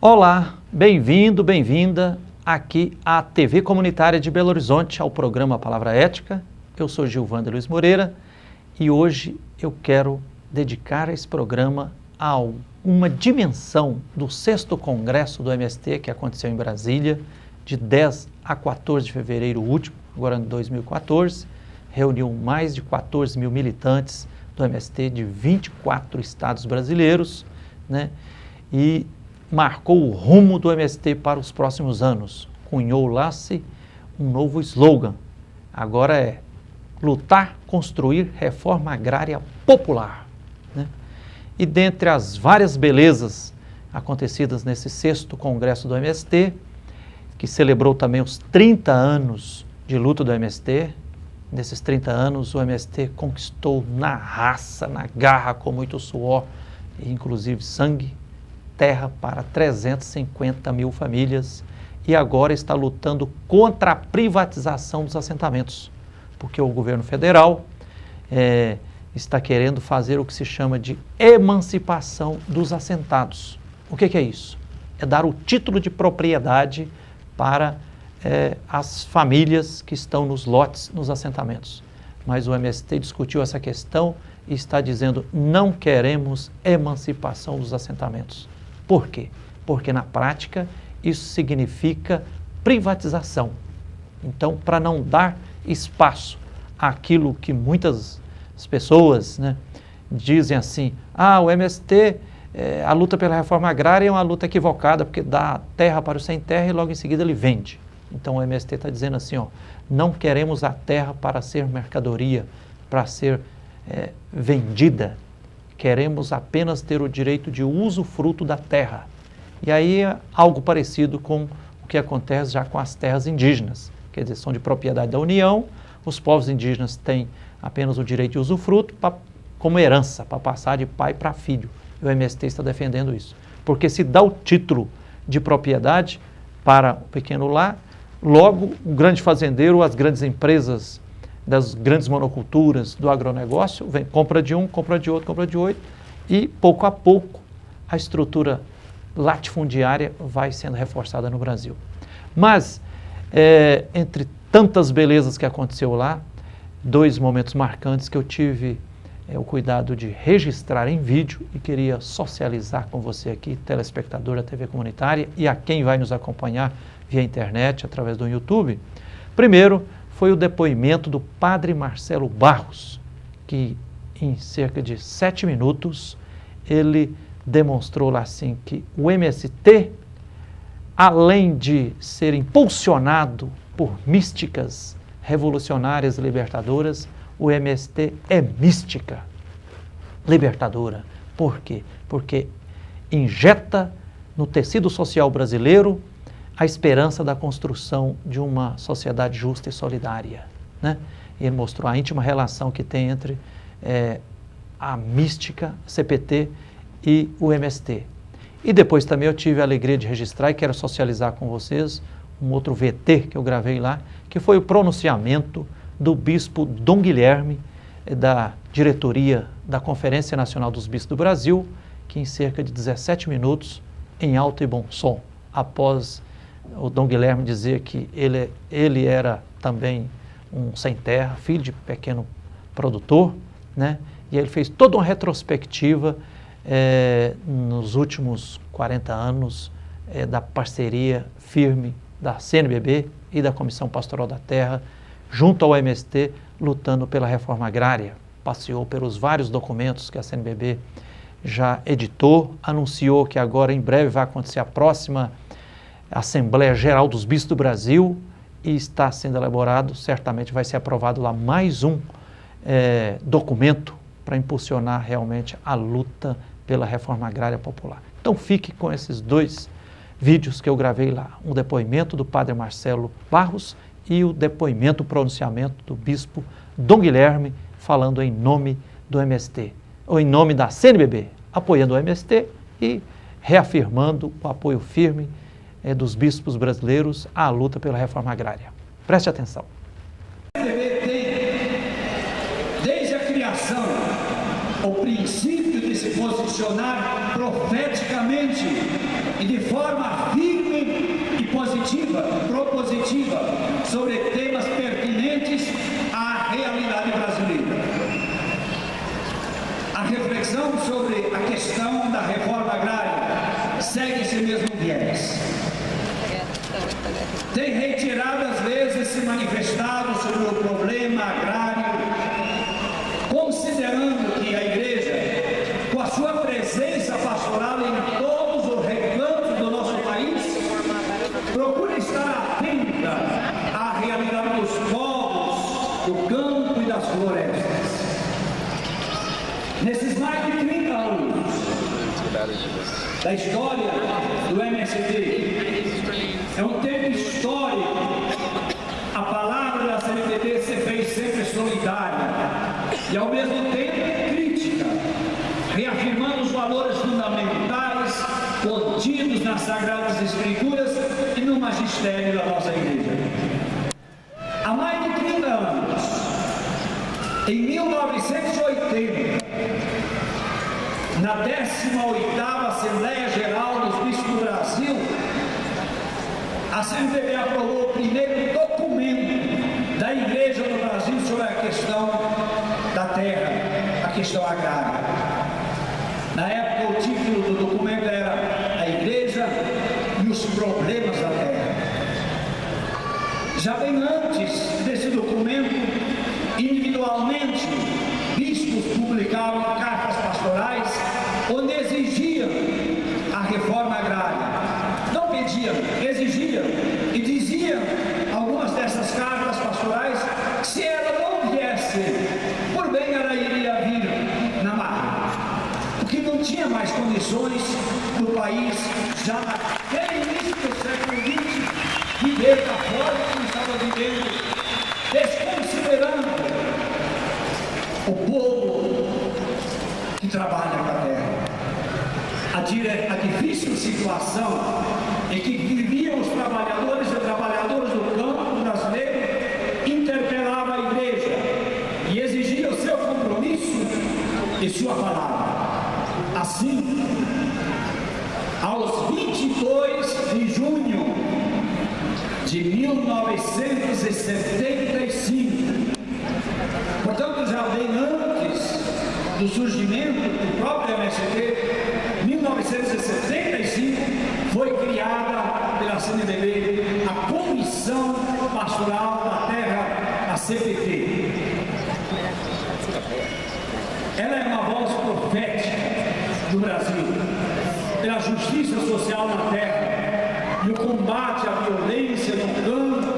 Olá, bem-vindo, bem-vinda aqui à TV Comunitária de Belo Horizonte, ao programa Palavra Ética. Eu sou Gilvander Luiz Moreira e hoje eu quero dedicar esse programa a uma dimensão do 6º Congresso do MST que aconteceu em Brasília, de 10 a 14 de fevereiro último, agora em 2014, reuniu mais de 14 mil militantes do MST de 24 estados brasileiros, né? E marcou o rumo do MST para os próximos anos. Cunhou lá-se um novo slogan. Agora é lutar, construir reforma agrária popular, né? E dentre as várias belezas acontecidas nesse 6º Congresso do MST, que celebrou também os 30 anos de luta do MST, nesses 30 anos o MST conquistou na raça, na garra, com muito suor, e inclusive sangue, terra para 350 mil famílias e agora está lutando contra a privatização dos assentamentos, porque o governo federal está querendo fazer o que se chama de emancipação dos assentados. O que é isso? É dar o título de propriedade para as famílias que estão nos lotes, nos assentamentos. Mas o MST discutiu essa questão e está dizendo: não queremos emancipação dos assentamentos. Por quê? Porque na prática isso significa privatização. Então, para não dar espaço àquilo que muitas pessoas, né, dizem assim: o MST, a luta pela reforma agrária é uma luta equivocada, porque dá terra para o sem terra e logo em seguida ele vende. Então o MST está dizendo assim, não queremos a terra para ser mercadoria, para ser vendida. Queremos apenas ter o direito de usufruto da terra. E aí é algo parecido com o que acontece já com as terras indígenas. Quer dizer, são de propriedade da União, os povos indígenas têm apenas o direito de usufruto como herança, para passar de pai para filho. E o MST está defendendo isso. Porque se dá o título de propriedade para o pequeno lar, logo o grande fazendeiro, as grandes empresas das grandes monoculturas, do agronegócio, compra de um, compra de outro, compra de outro, e pouco a pouco a estrutura latifundiária vai sendo reforçada no Brasil. Mas, entre tantas belezas que aconteceu lá, 2 momentos marcantes que eu tive o cuidado de registrar em vídeo e queria socializar com você aqui, telespectador da TV Comunitária, e a quem vai nos acompanhar via internet, através do YouTube. Primeiro, foi o depoimento do padre Marcelo Barros, que em cerca de 7 minutos, ele demonstrou lá assim que o MST, além de ser impulsionado por místicas revolucionárias e libertadoras, o MST é mística libertadora. Por quê? Porque injeta no tecido social brasileiro a esperança da construção de uma sociedade justa e solidária, né? Ele mostrou a íntima relação que tem entre a mística CPT e o MST. E depois também eu tive a alegria de registrar e quero socializar com vocês um outro VT que eu gravei lá, que foi o pronunciamento do bispo Dom Guilherme, da diretoria da Conferência Nacional dos Bispos do Brasil, que em cerca de 17 minutos, em alto e bom som, após o Dom Guilherme dizer que ele era também um sem terra, filho de pequeno produtor, né? E ele fez toda uma retrospectiva nos últimos 40 anos da parceria firme da CNBB e da Comissão Pastoral da Terra, junto ao MST, lutando pela reforma agrária. Passeou pelos vários documentos que a CNBB já editou, anunciou que agora em breve vai acontecer a próxima Assembleia Geral dos Bispos do Brasil e está sendo elaborado, certamente vai ser aprovado lá mais um documento para impulsionar realmente a luta pela reforma agrária popular. Então fique com esses 2 vídeos que eu gravei lá, um depoimento do padre Marcelo Barros e o depoimento, o pronunciamento do bispo Dom Guilherme, falando em nome do MST, ou em nome da CNBB, apoiando o MST e reafirmando o apoio firme dos bispos brasileiros à luta pela reforma agrária. Preste atenção. A CNBB tem, desde a criação, o princípio de se posicionar profeticamente e de forma firme e positiva, propositiva, sobre temas pertinentes à realidade brasileira. A reflexão sobre a questão da reforma agrária segue esse mesmo viés. Tem reiteradas vezes se manifestado sobre o problema agrário, considerando que a Igreja, com a sua presença pastoral em todos os recantos do nosso país, procura estar atenta à realidade dos povos, do campo e das florestas. Nesses mais de 30 anos da história do MST, é um tempo histórico. A palavra da CNBB se fez sempre solidária e ao mesmo tempo crítica, reafirmando os valores fundamentais contidos nas Sagradas Escrituras e no magistério da nossa Igreja. Há mais de 30 anos, em 1980, na 18ª Assembleia Geral dos Bispos do Brasil, a CNBB aprovou o primeiro documento da Igreja no Brasil sobre a questão da terra, a questão agrária. Na época, o título do documento era A Igreja e os Problemas da Terra. Já bem antes desse documento, individualmente, bispos publicavam cartas pastorais onde exigiam a reforma agrária. Não pediam, exigiam, e diziam algumas dessas cartas pastorais, se ela não viesse, por bem ela iria vir na marra, porque não tinha mais condições do país, já naquele início do século XX, viver da forma como estava vivendo, desconsiderando o povo que trabalha com a terra. A difícil situação em que viviam os trabalhadores e trabalhadoras do campo brasileiro interpelava a Igreja e exigia o seu compromisso e sua palavra. Assim, aos 22 de junho de 1975, portanto já bem antes do surgimento do próprio MST, 1975, foi criada pela CNBB a Comissão Pastoral da Terra, a CPT. Ela é uma voz profética do Brasil, pela justiça social na terra e o combate à violência no campo,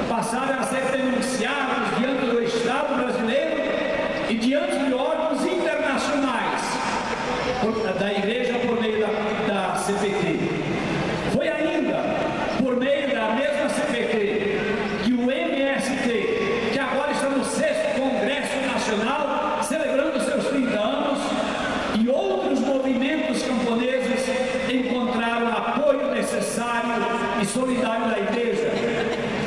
passaram a ser denunciados diante do Estado brasileiro e diante de órgãos internacionais da Igreja por meio da CPT. Foi ainda por meio da mesma CPT que o MST, que agora está no 6º Congresso Nacional, celebrando seus 30 anos, e outros movimentos camponeses encontraram apoio necessário e solidário da Igreja,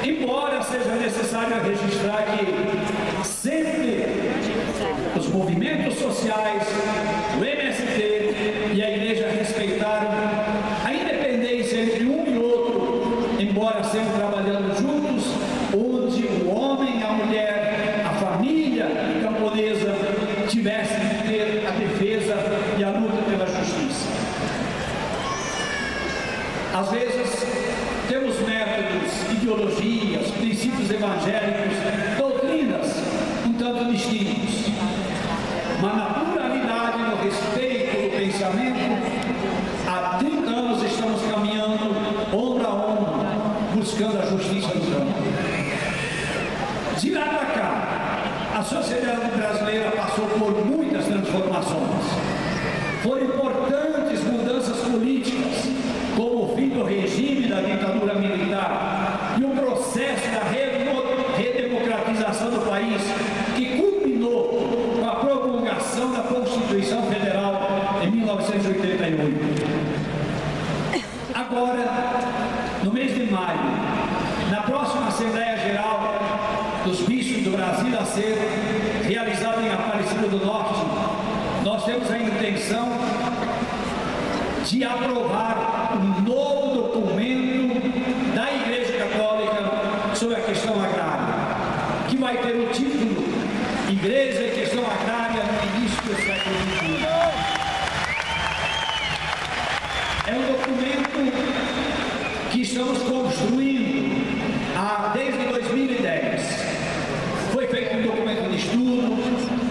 embora seja necessário registrar que sempre os movimentos sociais, o MST e a Igreja respeitaram a independência entre um e outro, embora sempre trabalhando juntos, onde o homem, a mulher, a família camponesa tivessem que ter a defesa e a luta pela justiça. Às vezes, temos métodos, ideologias, princípios evangélicos, doutrinas um tanto distintos, mas na pluralidade, no respeito do pensamento, há 30 anos estamos caminhando ombro a ombro, buscando a justiça do campo. De lá para cá, a sociedade brasileira passou por muitas transformações. Foram importantes mudanças políticas, como o fim do regime da ditadura militar e o processo da redemocratização do país, que culminou com a promulgação da Constituição Federal em 1988. Agora, no mês de maio, na próxima Assembleia Geral dos Bispos do Brasil a ser realizada em Aparecida do Norte, nós temos a intenção de aprovar um novo documento da Igreja Católica sobre a questão agrária, que vai ter o título Igreja e Questão Agrária no início do século XXI. É um documento que estamos construindo desde 2010. Foi feito um documento de estudo,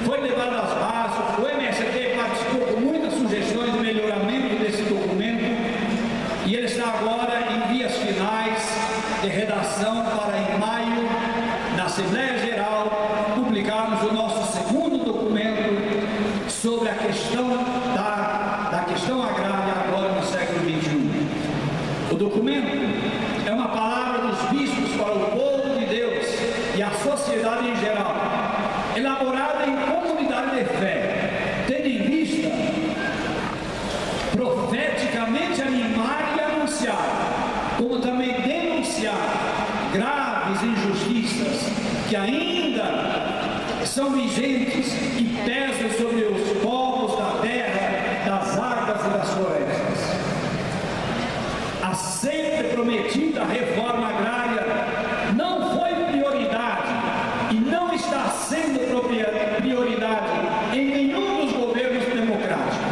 foi levado às bases, o MST participou com muitas sugestões de melhoramento desse documento e ele está agora em vias finais de redação para em maio, na Assembleia Geral, publicarmos o nosso segundo documento sobre a questão da questão agrária agora no século XXI. O documento é uma palavra dos bispos para o povo de Deus e a sociedade em geral, elaborada em comunidade de fé, tendo em vista profeticamente animar e anunciar, como também denunciar graves injustiças que ainda são vigentes e pesam sobre os povos da terra, das águas e das florestas. A sempre prometida reforma agrária não foi prioridade e não está sendo prioridade em nenhum dos governos democráticos.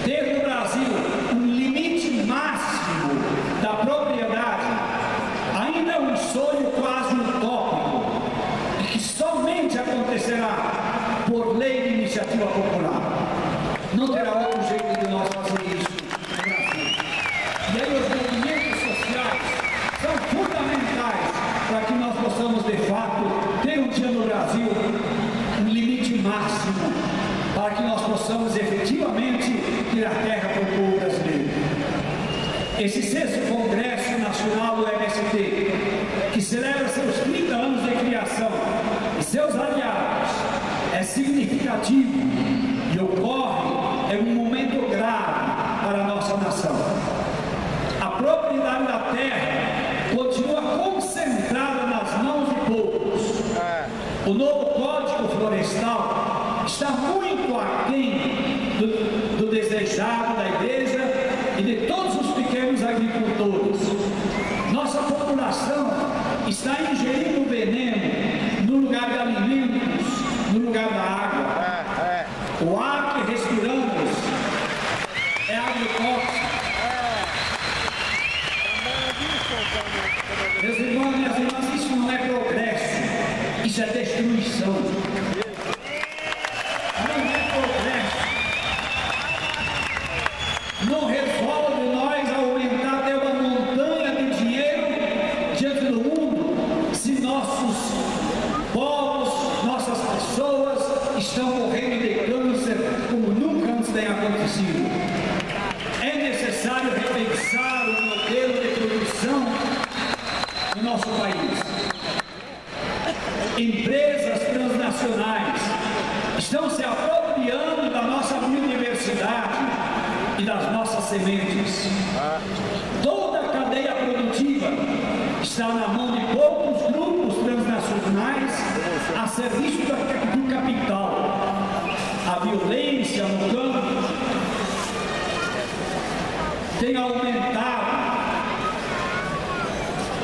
Ter no Brasil um limite máximo da propriedade ainda é um sonho quase utópico e que somente acontecerá por lei de iniciativa popular. Não terá outro jeito de nós fazer isso no Brasil. E aí os movimentos sociais são fundamentais para que nós possamos de fato ter um dia no Brasil um limite máximo para que nós possamos efetivamente tirar terra para o povo brasileiro. Esse 6º Congresso Nacional do MST, que celebra seus 30 anos de criação e seus aliados, é significativo e ocorre em um momento grave para a nossa nação. A propriedade da terra continua concentrada nas mãos de poucos. O novo Código Florestal está muito aquém do desejado da Igreja e de todos os pequenos agricultores. Nossa população está ingerindo veneno no lugar de alimentos, no lugar da água. O ar que respiramos é agrotóxico. Meus irmãos e minhas irmãs, isso não é progresso, isso é destruição. Não resolve nós aumentar até uma montanha de dinheiro diante do mundo se nossos povos, nossas pessoas estão morrendo de câncer como nunca antes tem acontecido. É necessário repensar o modelo de produção do nosso país. Empresas transnacionais estão se apropriando da nossa biodiversidade e das nossas sementes. Toda a cadeia produtiva está na mão de poucos grupos transnacionais a serviço do capital. A violência no campo tem aumentado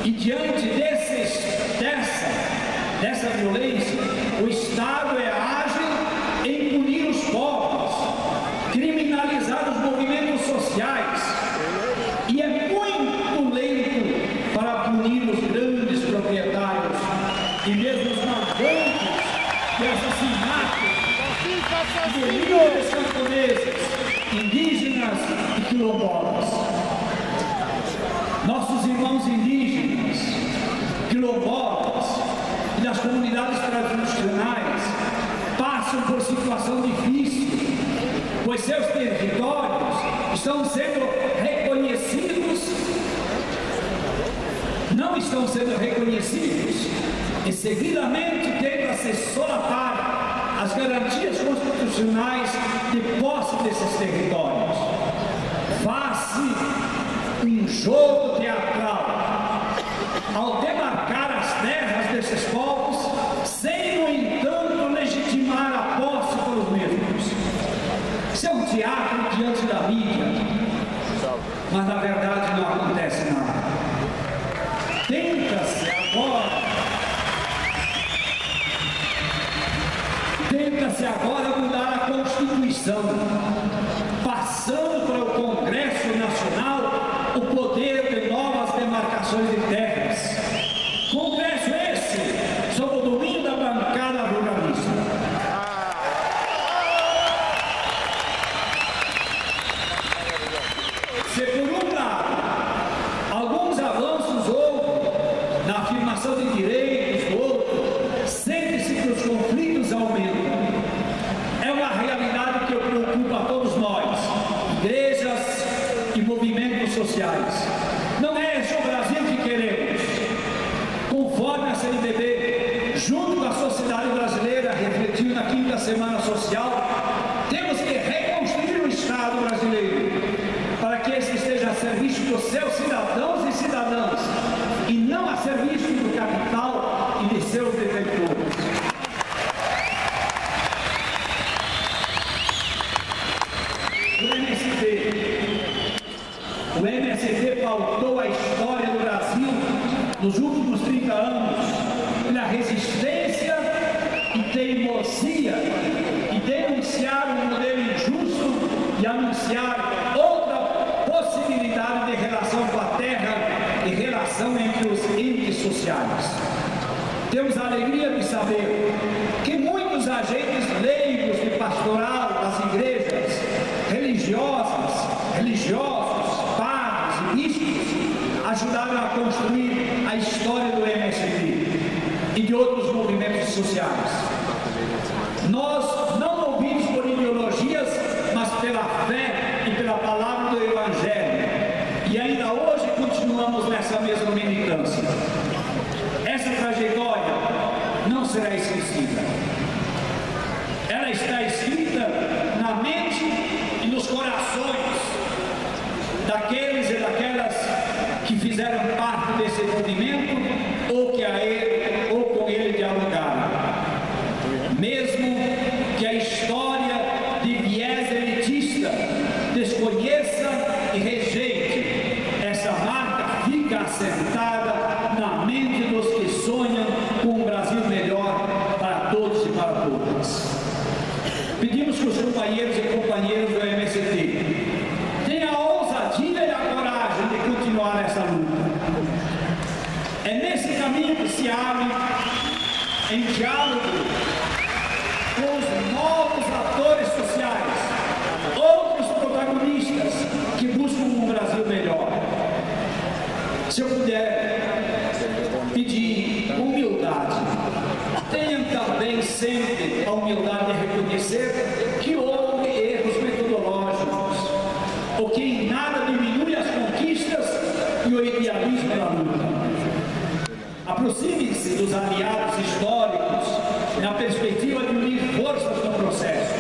e diante dessa violência, o Estado é ágil em punir os povos, criminalizar os movimentos sociais e é muito lento para punir os grandes proprietários e mesmo os mandantes de assassinatos de líderes camponeses, indígenas e quilombolas. Nossos irmãos indígenas, quilombolas e das comunidades tradicionais passam por situação difícil, pois seus territórios estão sendo reconhecidos, não estão sendo reconhecidos e seguidamente tendo a se solapar as garantias constitucionais de posse desses territórios. Faz-se um jogo teatral ao demarcar as terras Constituição, passando para o Congresso Nacional o poder de novas demarcações de terras. Congresso esse sob o domínio da bancada ruralista. Se por um lado alguns avanços houve na afirmação de direitos, do outro, sente-se que os conflitos aumentam. É uma realidade que preocupa a todos nós, igrejas e movimentos sociais. Não é esse o Brasil que queremos. Conforme a CNBB, junto com a sociedade brasileira, refletiu na 5ª Semana Social, temos que reconstruir o Estado brasileiro, para que esse esteja a serviço dos seus cidadãos e cidadãs, e não a serviço do capital e de seus detentores. O MST pautou a história do Brasil nos últimos 30 anos pela resistência e teimosia e denunciar um modelo injusto e anunciar outra possibilidade de relação com a terra e relação entre os entes sociais. Temos a alegria de saber que muitos agentes leigos de pastoral das igrejas, religiosos, padres e bispos ajudaram a construir a história do MST e de outros movimentos sociais. Nós não movimos por ideologias, mas pela fé e pela palavra do Evangelho. E ainda hoje continuamos nessa mesma militância. Essa trajetória não será esquecida. Ela está escrita na mente e nos corações daqueles e daquelas que fizeram parte desse movimento ou que a ele ou com ele dialogaram. Mesmo que a história de viés elitista desconheça e rejeite, essa marca fica assentada na mente dos que sonham com um Brasil melhor para todos e para todas. Pedimos que os companheiros e companheiras do MST tenham a ousadia e a coragem de continuar essa luta. É nesse caminho que se abre, em diálogo com os novos atores sociais, outros protagonistas que buscam um Brasil melhor. Se eu puder pedir humildade, tenham também sempre a humildade de reconhecer que houve erros metodológicos, o que em nada diminui as conquistas e o idealismo da luta. Aproxime-se dos aliados históricos na perspectiva de unir forças no processo.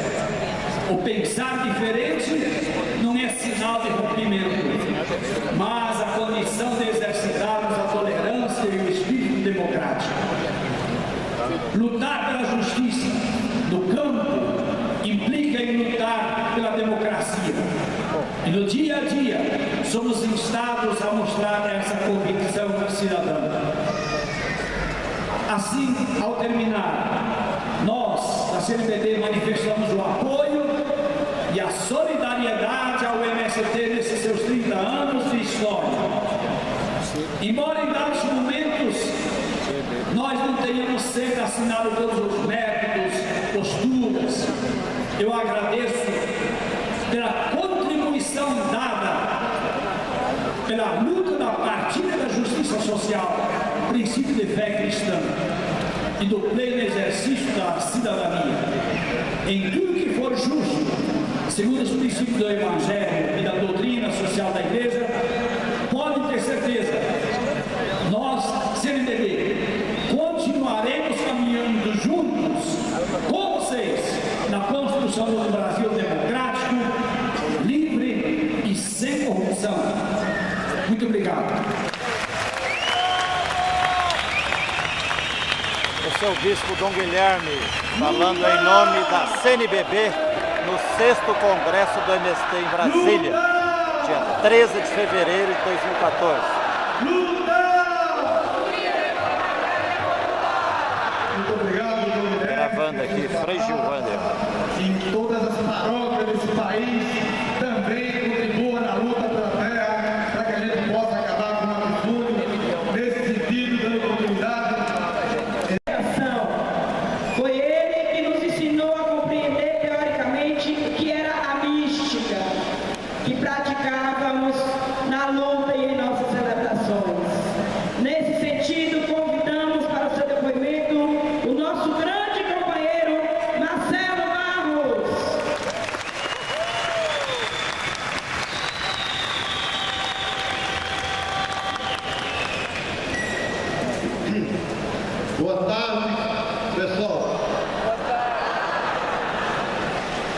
O pensar diferente não é sinal de rompimento, mas a condição de exercitarmos a tolerância e o espírito democrático. Lutar pela justiça no campo implica em lutar pela democracia. E no dia a dia somos instados a mostrar essa convicção cidadã. Assim, ao terminar, nós, da CNBB, manifestamos o apoio e a solidariedade ao MST nesses seus 30 anos de história. Embora em dados momentos nós não tenhamos sempre assinado todos os métodos, posturas, eu agradeço pela contribuição dada pela luta da partilha da justiça social, princípio de fé cristã e do pleno exercício da cidadania. Em tudo que for justo, segundo os princípios do Evangelho e da doutrina social da Igreja, podem ter certeza, nós, CNBB, continuaremos caminhando juntos com vocês na construção de um Brasil democrático, livre e sem corrupção. Muito obrigado. Esse é o Bispo Dom Guilherme, falando em nome da CNBB no 6º Congresso do MST em Brasília, dia 13 de fevereiro de 2014. Muito obrigado, Dom Guilherme. Gravando aqui, Frei Gilvander. em todas as paróquias desse país também contribua na luta pela terra, para que a gente possa acabar com o latifúndio nesse sentido, dando continuidade. Foi ele que nos ensinou a compreender teoricamente o que era a mística que praticávamos na luta e em nossas celebrações. Nesse sentido, convidamos para o seu depoimento o nosso grande companheiro Marcelo Barros. Boa tarde, pessoal.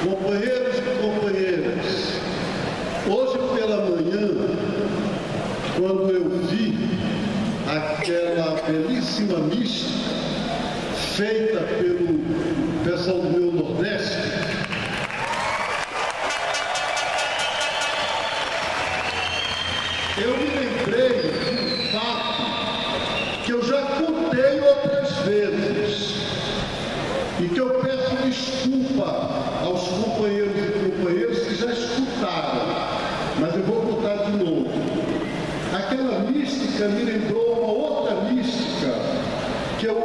Companheiros e companheiras, hoje pela manhã, quando eu vi aquela belíssima mística feita pelo pessoal do meu Nordeste, eu me lembrei de um fato que eu já contei outras vezes e que eu peço desculpa aos companheiros e companheiras que já escutaram, mas eu vou contar de novo. Aquela mística me lembrou uma outra mística que eu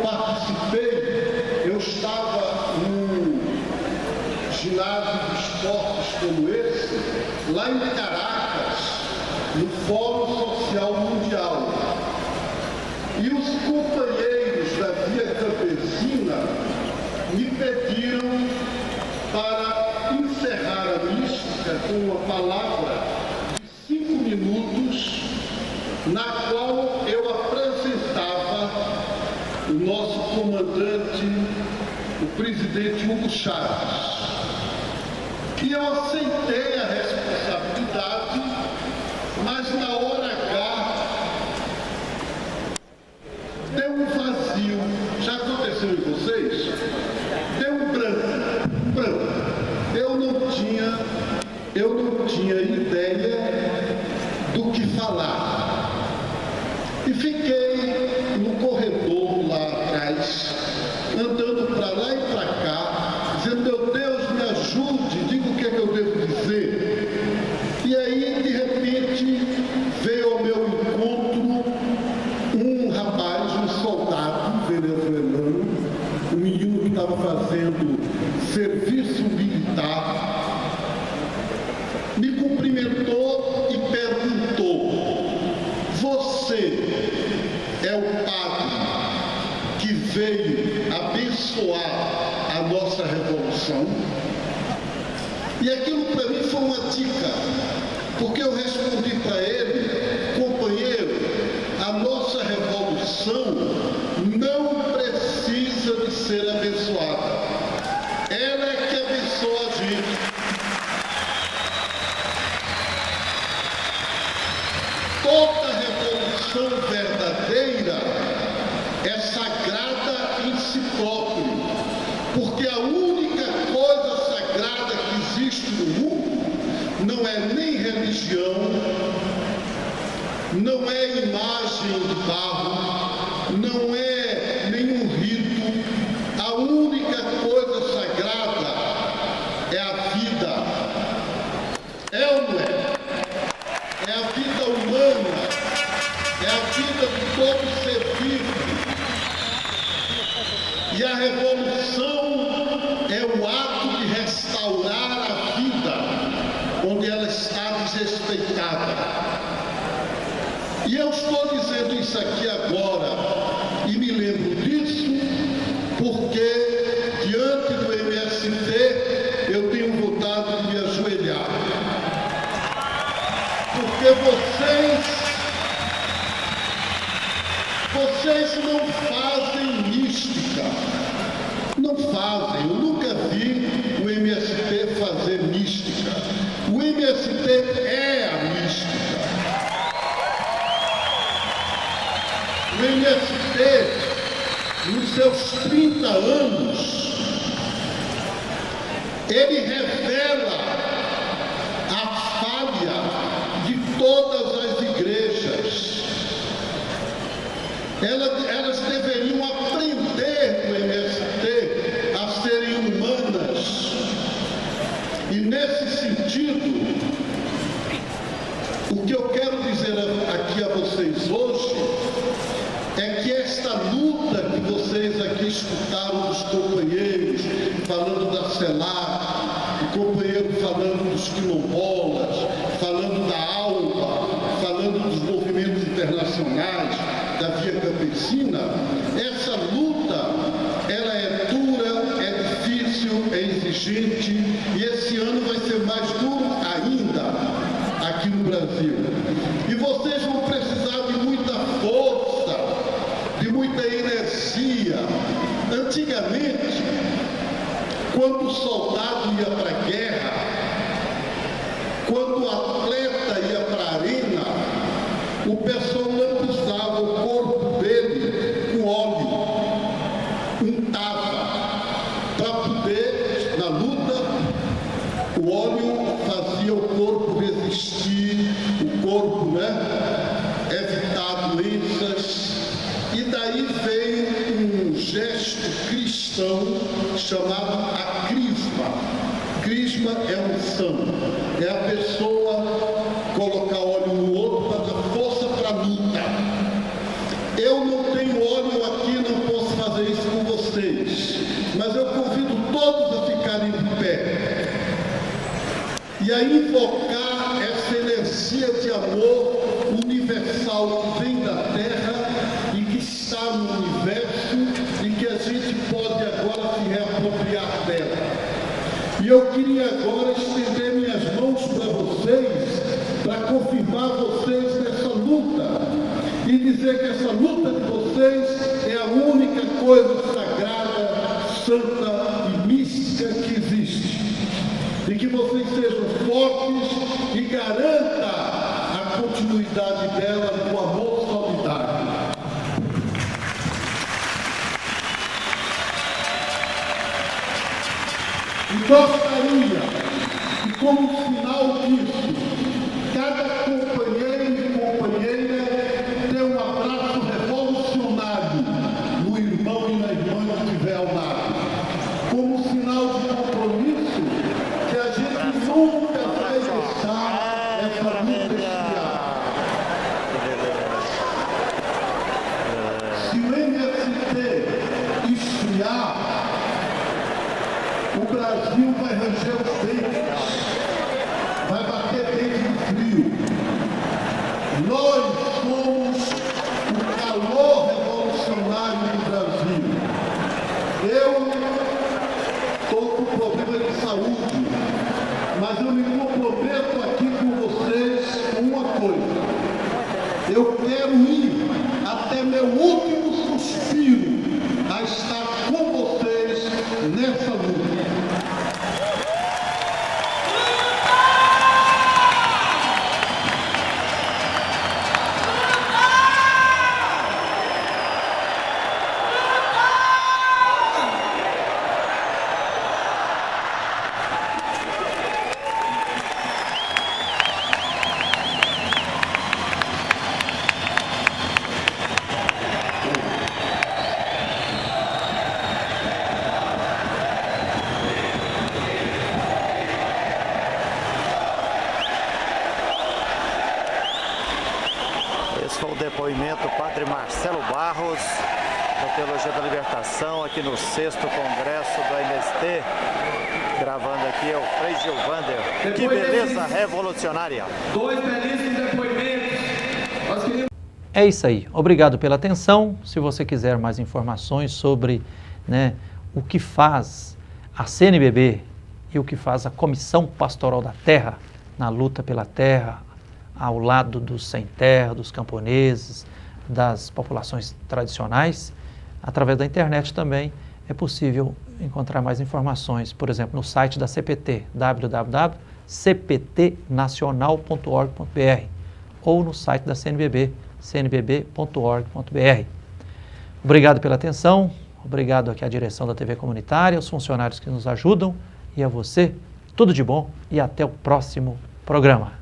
participei. Eu estava num ginásio de esportes como esse, lá em Caracas, no Fórum Social Mundial. E os companheiros da Via Campesina me pediram para encerrar a mística com uma palavra de 5 minutos, na qual eu apresentava o nosso comandante, o presidente Hugo Chávez. E eu aceitei a responsabilidade, mas na hora H deu um vazio. Já aconteceu em vocês? Deu um branco. Eu não tinha ideia do que falar. E fiquei no corredor lá atrás, andando para lá e para cá, dizendo: meu Deus, me ajude, diga o que é que eu devo dizer. E aí, de repente, veio ao meu encontro um rapaz, um soldado venezuelano, um menino que estava fazendo serviço militar, me cumprimentou e perguntou: você é o padre que veio abençoar a nossa revolução? E aquilo para mim foi uma dica, porque eu respondi para ele: companheiro, a nossa revolução não precisa de ser abençoada. Ela é que abençoa a gente. Toda revolução verdadeira é sagrada em si próprio, porque a única coisa sagrada que existe no mundo não é nem religião, não é imagem de barro, não é nenhum rito. A única coisa sagrada é a vida. É ou não é? É a vida humana, é a vida de todo ser vivo. E a revolução é o ato de restaurar a vida onde ela está desrespeitada. E eu estou dizendo isso aqui agora, e me lembro disso, porque diante do MST eu tenho vontade de me ajoelhar. Porque vocês não fazem mística. Não fazem. Eu nunca vi o MST fazer mística. O MST é a mística. O MST, nos seus 30 anos, ele revela a falha de todas as igrejas. Elas deveriam aprender no MST a serem humanas, escutaram dos companheiros falando da CELAC, o companheiro falando dos quilombolas, falando da ALBA, falando dos movimentos internacionais, da Via Campesina. Essa luta, ela é dura, é difícil, é exigente, e esse ano vai ser mais duro ainda aqui no Brasil. E vocês vão precisar de muita força, de muita energia. Antigamente, quando o soldado ia para a guerra, quando o atleta ia para a arena, o pessoal lambuzava o corpo dele com óleo, untava, para poder, na luta, o óleo fazia o corpo resistir, o corpo, evitar doenças. E daí veio um gesto cristão chamado a crisma. Crisma é unção, é a pessoa colocar óleo no outro para dar força para a luta. Eu não tenho óleo aqui, não posso fazer isso com vocês, mas eu convido todos a ficarem de pé e a invocar essa energia de amor universal que vem da terra e que está no universo e que a gente pode agora se reapropriar dela. E eu queria agora estender minhas mãos para vocês, para confirmar vocês nessa luta e dizer que essa luta de vocês é a única coisa sagrada, santa e mística que existe. E que vocês sejam fortes e garanta a continuidade dela com amor solidário. E gostaria que, como sinal disso, cada companheiro e companheira dê um abraço revolucionário no irmão e na irmã que estiver ao lado, como sinal de compromisso que a gente nunca vai deixar essa luta esfriar. Se o MST esfriar, o Brasil vai ranger os dentes, vai bater dente de frio. Nós somos o calor revolucionário do Brasil. Eu estou com problema de saúde, mas eu me comprometo aqui com vocês com uma coisa. Eu quero ir até meu último suspiro a estar com vocês nessa luta. Foi o depoimento do Padre Marcelo Barros, da Teologia da Libertação, aqui no 6º Congresso do MST. Gravando aqui é o Frei Gilvander. Que beleza revolucionária! Dois belíssimos depoimentos. Nós queríamos... É isso aí. Obrigado pela atenção. Se você quiser mais informações sobre o que faz a CNBB e o que faz a Comissão Pastoral da Terra na luta pela terra, ao lado dos sem terra, dos camponeses, das populações tradicionais, através da internet também é possível encontrar mais informações, por exemplo, no site da CPT, www.cptnacional.org.br, ou no site da CNBB, cnbb.org.br. Obrigado pela atenção, obrigado aqui à direção da TV Comunitária, aos funcionários que nos ajudam, e a você, tudo de bom e até o próximo programa.